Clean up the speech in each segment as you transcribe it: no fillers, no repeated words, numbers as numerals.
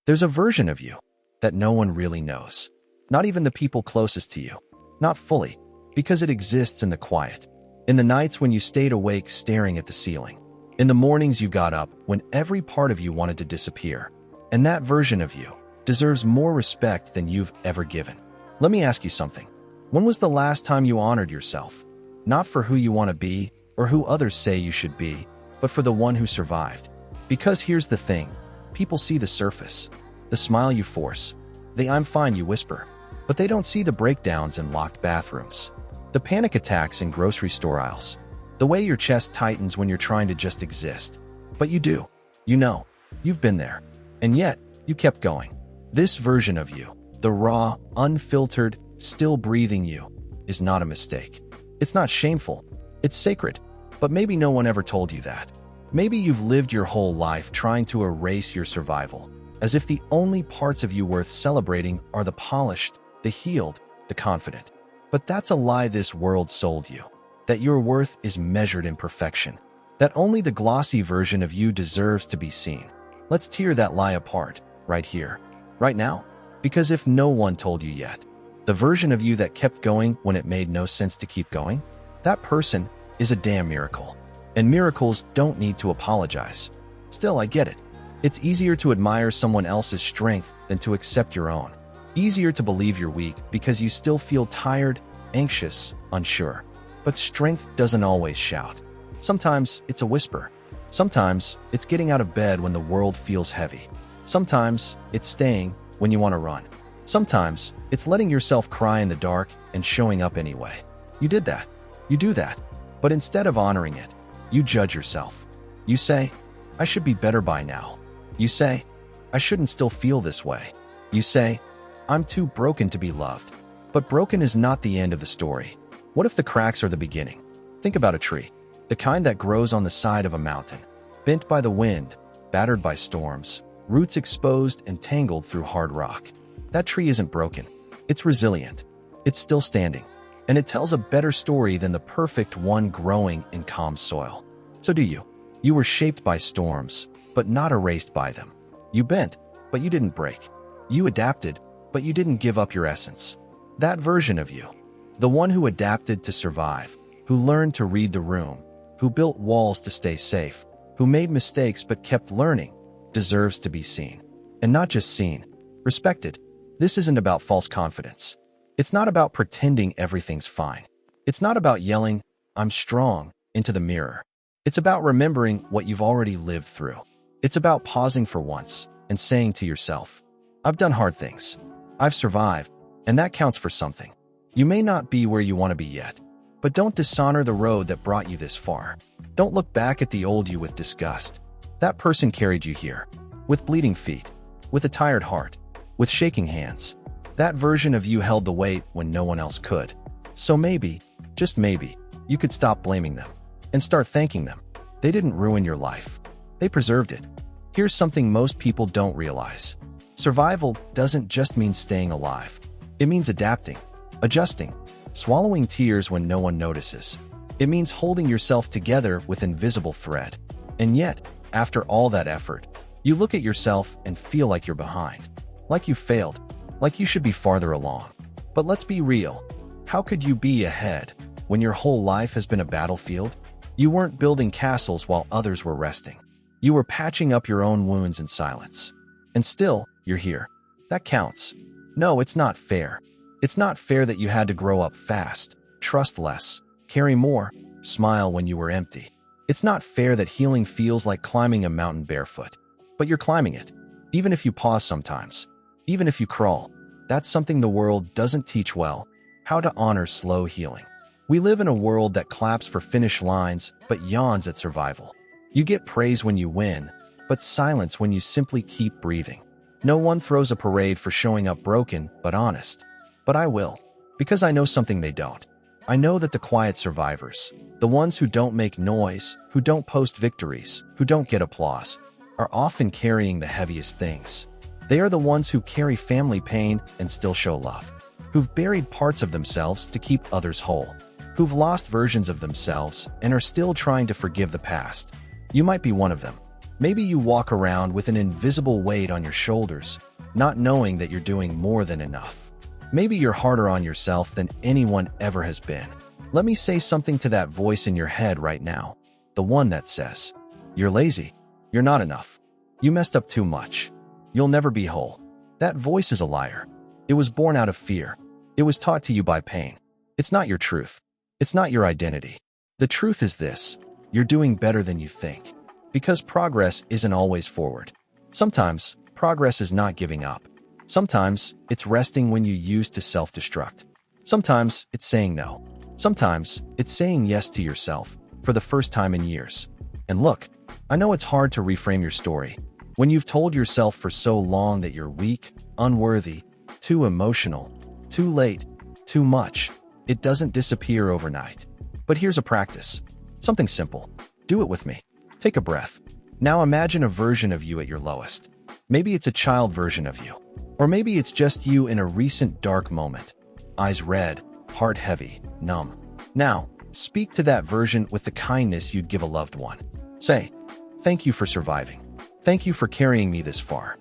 There's a version of you that no one really knows. Not even the people closest to you. Not fully, because it exists in the quiet. In the nights when you stayed awake staring at the ceiling. In the mornings you got up when every part of you wanted to disappear. And that version of you deserves more respect than you've ever given. Let me ask you something. When was the last time you honored yourself? Not for who you want to be or who others say you should be, but for the one who survived. Because here's the thing. People see the surface. The smile you force. The "I'm fine" you whisper. But they don't see the breakdowns in locked bathrooms. The panic attacks in grocery store aisles. The way your chest tightens when you're trying to just exist. But you do. You know. You've been there. And yet, you kept going. This version of you, the raw, unfiltered, still breathing you, is not a mistake. It's not shameful. It's sacred. But maybe no one ever told you that. Maybe you've lived your whole life trying to erase your survival, as if the only parts of you worth celebrating are the polished, the healed, the confident. But that's a lie this world sold you. That your worth is measured in perfection. That only the glossy version of you deserves to be seen. Let's tear that lie apart, right here, right now. Because if no one told you yet, the version of you that kept going when it made no sense to keep going, that person is a damn miracle. And miracles don't need to apologize. Still, I get it. It's easier to admire someone else's strength than to accept your own. Easier to believe you're weak because you still feel tired, anxious, unsure. But strength doesn't always shout. Sometimes it's a whisper. Sometimes it's getting out of bed when the world feels heavy. Sometimes it's staying when you want to run. Sometimes it's letting yourself cry in the dark and showing up anyway. You did that. You do that. But instead of honoring it, you judge yourself. You say, I should be better by now. You say, I shouldn't still feel this way. You say, I'm too broken to be loved. But broken is not the end of the story. What if the cracks are the beginning? Think about a tree. The kind that grows on the side of a mountain. Bent by the wind, battered by storms, roots exposed and tangled through hard rock. That tree isn't broken. It's resilient. It's still standing. And it tells a better story than the perfect one growing in calm soil. So do you. You were shaped by storms, but not erased by them. You bent, but you didn't break. You adapted, but you didn't give up your essence. That version of you, the one who adapted to survive, who learned to read the room, who built walls to stay safe, who made mistakes but kept learning, deserves to be seen. And not just seen, respected. This isn't about false confidence. It's not about pretending everything's fine. It's not about yelling, I'm strong, into the mirror. It's about remembering what you've already lived through. It's about pausing for once and saying to yourself, I've done hard things. I've survived, and that counts for something. You may not be where you want to be yet, but don't dishonor the road that brought you this far. Don't look back at the old you with disgust. That person carried you here, with bleeding feet, with a tired heart, with shaking hands. That version of you held the weight when no one else could. So maybe, just maybe, you could stop blaming them and start thanking them. They didn't ruin your life. They preserved it. Here's something most people don't realize. Survival doesn't just mean staying alive. It means adapting, adjusting, swallowing tears when no one notices. It means holding yourself together with invisible thread. And yet, after all that effort, you look at yourself and feel like you're behind. Like you failed. Like you should be farther along. But let's be real. How could you be ahead when your whole life has been a battlefield? You weren't building castles while others were resting. You were patching up your own wounds in silence. And still, you're here. That counts. No, it's not fair. It's not fair that you had to grow up fast, trust less, carry more, smile when you were empty. It's not fair that healing feels like climbing a mountain barefoot. But you're climbing it. Even if you pause sometimes. Even if you crawl. That's something the world doesn't teach well. How to honor slow healing. We live in a world that claps for finish lines, but yawns at survival. You get praise when you win, but silence when you simply keep breathing. No one throws a parade for showing up broken, but honest. But I will. Because I know something they don't. I know that the quiet survivors, the ones who don't make noise, who don't post victories, who don't get applause, are often carrying the heaviest things. They are the ones who carry family pain and still show love. Who've buried parts of themselves to keep others whole. Who've lost versions of themselves and are still trying to forgive the past. You might be one of them. Maybe you walk around with an invisible weight on your shoulders, not knowing that you're doing more than enough. Maybe you're harder on yourself than anyone ever has been. Let me say something to that voice in your head right now. The one that says, "You're lazy. You're not enough. You messed up too much. You'll never be whole." That voice is a liar. It was born out of fear. It was taught to you by pain. It's not your truth. It's not your identity. The truth is this: you're doing better than you think. Because progress isn't always forward. Sometimes, progress is not giving up. Sometimes, it's resting when you used to self-destruct. Sometimes, it's saying no. Sometimes, it's saying yes to yourself for the first time in years. And look, I know it's hard to reframe your story. When you've told yourself for so long that you're weak, unworthy, too emotional, too late, too much, it doesn't disappear overnight. But here's a practice. Something simple. Do it with me. Take a breath. Now imagine a version of you at your lowest. Maybe it's a child version of you. Or maybe it's just you in a recent dark moment. Eyes red, heart heavy, numb. Now, speak to that version with the kindness you'd give a loved one. Say, "Thank you for surviving. Thank you for carrying me this far."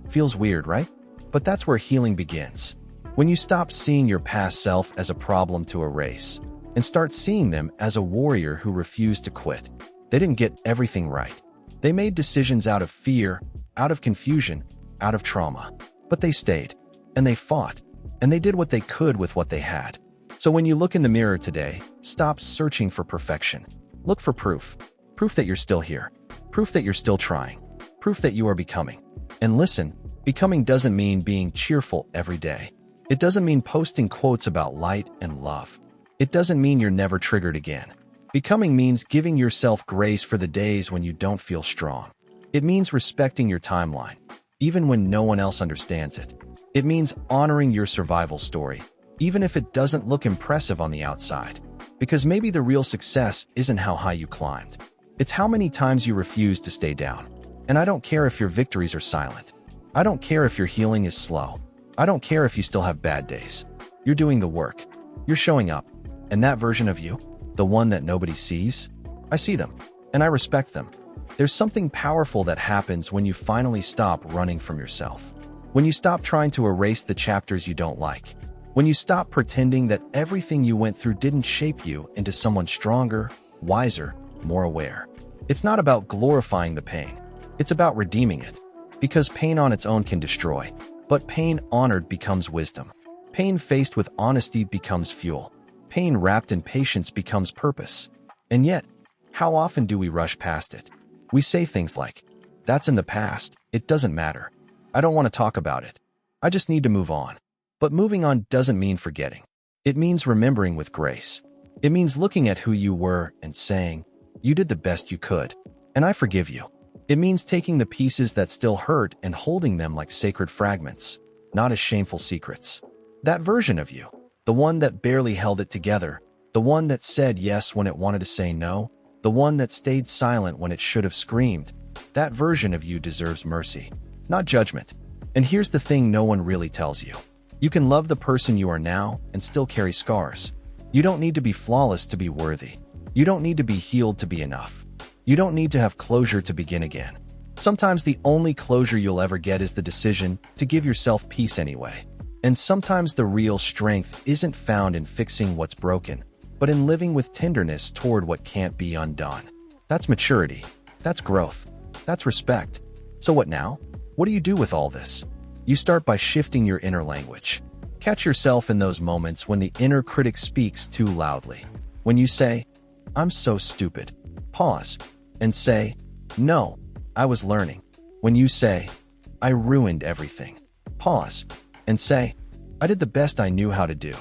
Feels weird, right? But that's where healing begins. When you stop seeing your past self as a problem to erase and start seeing them as a warrior who refused to quit. They didn't get everything right. They made decisions out of fear, out of confusion, out of trauma. But they stayed, and they fought, and they did what they could with what they had. So when you look in the mirror today, stop searching for perfection. Look for proof. Proof that you're still here. Proof that you're still trying. Proof that you are becoming. And listen, becoming doesn't mean being cheerful every day. It doesn't mean posting quotes about light and love. It doesn't mean you're never triggered again. Becoming means giving yourself grace for the days when you don't feel strong. It means respecting your timeline, even when no one else understands it. It means honoring your survival story, even if it doesn't look impressive on the outside. Because maybe the real success isn't how high you climbed. It's how many times you refuse to stay down. And I don't care if your victories are silent. I don't care if your healing is slow. I don't care if you still have bad days. You're doing the work. You're showing up. And that version of you, the one that nobody sees, I see them, and I respect them. There's something powerful that happens when you finally stop running from yourself. When you stop trying to erase the chapters you don't like. When you stop pretending that everything you went through didn't shape you into someone stronger, wiser, more aware. It's not about glorifying the pain. It's about redeeming it. Because pain on its own can destroy. But pain honored becomes wisdom. Pain faced with honesty becomes fuel. Pain wrapped in patience becomes purpose. And yet, how often do we rush past it? We say things like, "That's in the past. It doesn't matter. I don't want to talk about it. I just need to move on." But moving on doesn't mean forgetting. It means remembering with grace. It means looking at who you were and saying, "You did the best you could, and I forgive you." It means taking the pieces that still hurt and holding them like sacred fragments, not as shameful secrets. That version of you, the one that barely held it together, the one that said yes when it wanted to say no, the one that stayed silent when it should have screamed, that version of you deserves mercy, not judgment. And here's the thing no one really tells you. You can love the person you are now and still carry scars. You don't need to be flawless to be worthy. You don't need to be healed to be enough. You don't need to have closure to begin again. Sometimes the only closure you'll ever get is the decision to give yourself peace anyway. And sometimes the real strength isn't found in fixing what's broken, but in living with tenderness toward what can't be undone. That's maturity. That's growth. That's respect. So what now? What do you do with all this? You start by shifting your inner language. Catch yourself in those moments when the inner critic speaks too loudly. When you say, "I'm so stupid," pause and say, "No, I was learning." When you say, "I ruined everything," pause and say, "I did the best I knew how to do."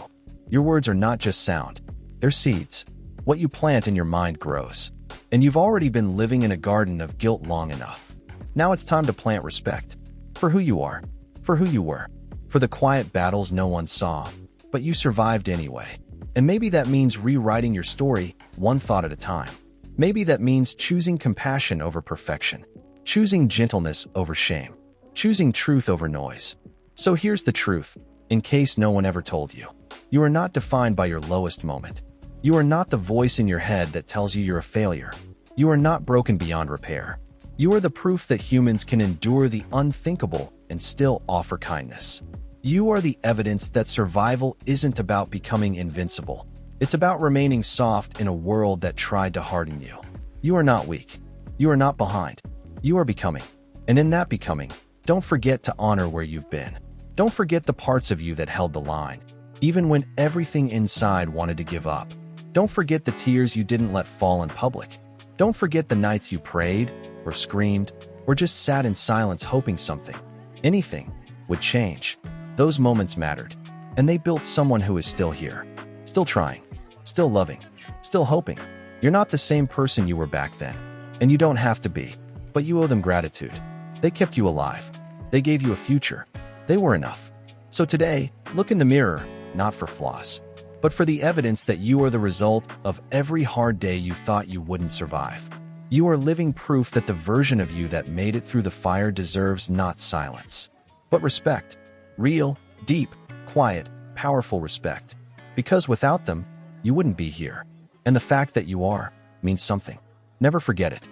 Your words are not just sound. They're seeds. What you plant in your mind grows. And you've already been living in a garden of guilt long enough. Now it's time to plant respect. For who you are. For who you were. For the quiet battles no one saw. But you survived anyway. And maybe that means rewriting your story one thought at a time. Maybe that means choosing compassion over perfection. Choosing gentleness over shame. Choosing truth over noise. So here's the truth, in case no one ever told you. You are not defined by your lowest moment. You are not the voice in your head that tells you you're a failure. You are not broken beyond repair. You are the proof that humans can endure the unthinkable and still offer kindness. You are the evidence that survival isn't about becoming invincible. It's about remaining soft in a world that tried to harden you. You are not weak. You are not behind. You are becoming. And in that becoming, don't forget to honor where you've been. Don't forget the parts of you that held the line, even when everything inside wanted to give up. Don't forget the tears you didn't let fall in public. Don't forget the nights you prayed, or screamed, or just sat in silence hoping something, anything, would change. Those moments mattered, and they built someone who is still here, still trying, still loving, still hoping. You're not the same person you were back then, and you don't have to be, but you owe them gratitude. They kept you alive. They gave you a future. They were enough. So today, look in the mirror, not for flaws, but for the evidence that you are the result of every hard day you thought you wouldn't survive. You are living proof that the version of you that made it through the fire deserves not silence, but respect. Real, deep, quiet, powerful respect. Because without them, you wouldn't be here. And the fact that you are means something. Never forget it.